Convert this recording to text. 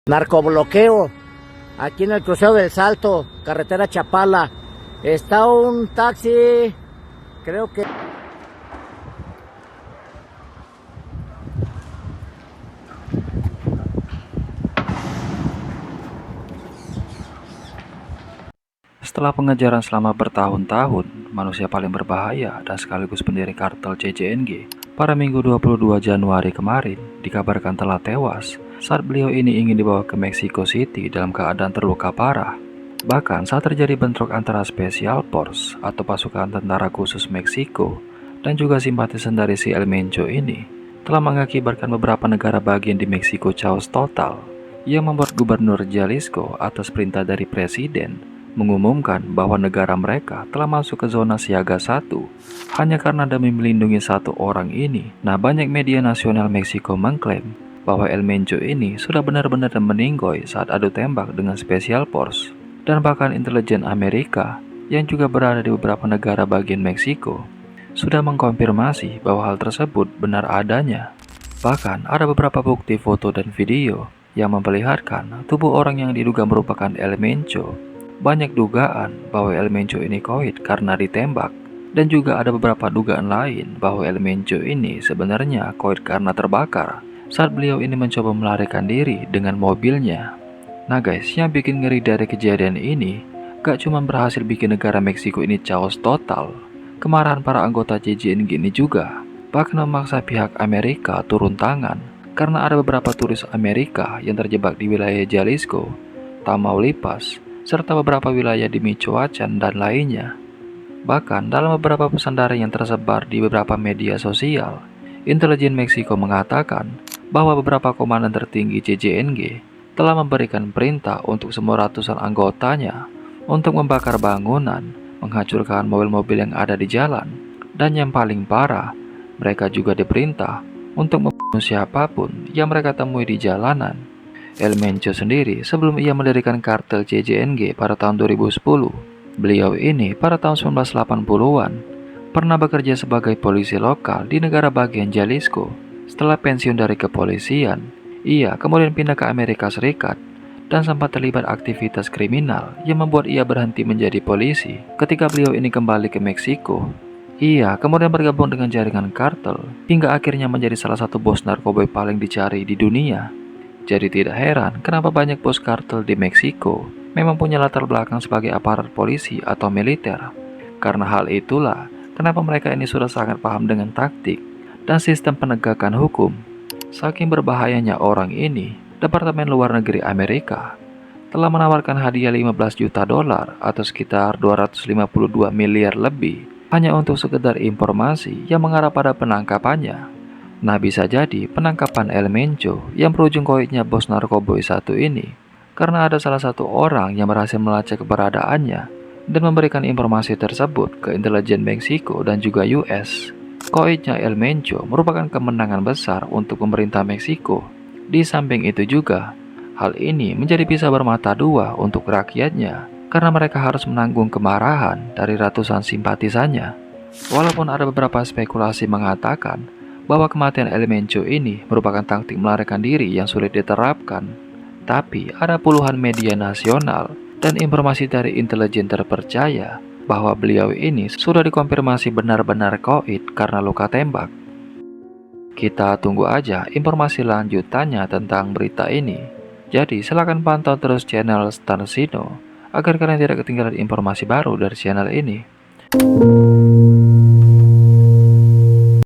Narcobloqueo, aquí en el crucero del Salto, carretera Chapala. Está un taxi, creo que... Setelah pengejaran selama bertahun-tahun, manusia paling berbahaya dan sekaligus pendiri kartel CJNG, pada Minggu 22 Januari kemarin dikabarkan telah tewas saat beliau ini ingin dibawa ke Mexico City dalam keadaan terluka parah. Bahkan saat terjadi bentrok antara Special Force atau pasukan tentara khusus Meksiko dan juga simpatisan dari si El Mencho ini, telah mengakibatkan beberapa negara bagian di Meksiko chaos total, yang membuat Gubernur Jalisco atas perintah dari Presiden mengumumkan bahwa negara mereka telah masuk ke zona siaga 1 hanya karena demi melindungi satu orang ini. Nah, banyak media nasional Meksiko mengklaim bahwa El Mencho ini sudah benar-benar meninggoy saat adu tembak dengan Special Force, dan bahkan intelijen Amerika yang juga berada di beberapa negara bagian Meksiko sudah mengkonfirmasi bahwa hal tersebut benar adanya. Bahkan ada beberapa bukti foto dan video yang memperlihatkan tubuh orang yang diduga merupakan El Mencho. Banyak dugaan bahwa El Mencho ini koid karena ditembak, dan juga ada beberapa dugaan lain bahwa El Mencho ini sebenarnya koid karena terbakar saat beliau ini mencoba melarikan diri dengan mobilnya. Nah guys, yang bikin ngeri dari kejadian ini gak cuma berhasil bikin negara Meksiko ini chaos total, kemarahan para anggota CJNG ini juga bahkan memaksa pihak Amerika turun tangan karena ada beberapa turis Amerika yang terjebak di wilayah Jalisco, Tamaulipas, serta beberapa wilayah di Michoacan dan lainnya. Bahkan dalam beberapa pesan daring yang tersebar di beberapa media sosial, intelijen Meksiko mengatakan bahwa beberapa komandan tertinggi CJNG telah memberikan perintah untuk semua ratusan anggotanya untuk membakar bangunan, menghancurkan mobil-mobil yang ada di jalan, dan yang paling parah, mereka juga diperintah untuk membunuh siapapun yang mereka temui di jalanan. El Mencho sendiri sebelum ia mendirikan kartel CJNG pada tahun 2010, beliau ini pada tahun 1980-an pernah bekerja sebagai polisi lokal di negara bagian Jalisco. Setelah pensiun dari kepolisian, ia kemudian pindah ke Amerika Serikat dan sempat terlibat aktivitas kriminal yang membuat ia berhenti menjadi polisi. Ketika beliau ini kembali ke Meksiko, ia kemudian bergabung dengan jaringan kartel hingga akhirnya menjadi salah satu bos narkoba paling dicari di dunia. Jadi tidak heran kenapa banyak bos kartel di Meksiko memang punya latar belakang sebagai aparat polisi atau militer. Karena hal itulah kenapa mereka ini sudah sangat paham dengan taktik dan sistem penegakan hukum. Saking berbahayanya orang ini, Departemen Luar Negeri Amerika telah menawarkan hadiah 15 juta dolar atau sekitar 252 miliar lebih hanya untuk sekedar informasi yang mengarah pada penangkapannya. Nah, bisa jadi penangkapan El Mencho yang berujung koidnya bos narkoboy satu ini karena ada salah satu orang yang berhasil melacak keberadaannya dan memberikan informasi tersebut ke intelijen Meksiko dan juga US. Koidnya El Mencho merupakan kemenangan besar untuk pemerintah Meksiko. Di samping itu juga, hal ini menjadi pisau bermata dua untuk rakyatnya karena mereka harus menanggung kemarahan dari ratusan simpatisannya. Walaupun ada beberapa spekulasi mengatakan bahwa kematian El Mencho ini merupakan taktik melarikan diri yang sulit diterapkan, tapi ada puluhan media nasional dan informasi dari intelijen terpercaya bahwa beliau ini sudah dikonfirmasi benar-benar koid karena luka tembak. Kita tunggu aja informasi lanjutannya tentang berita ini. Jadi silakan pantau terus channel Starsino agar kalian tidak ketinggalan informasi baru dari channel ini.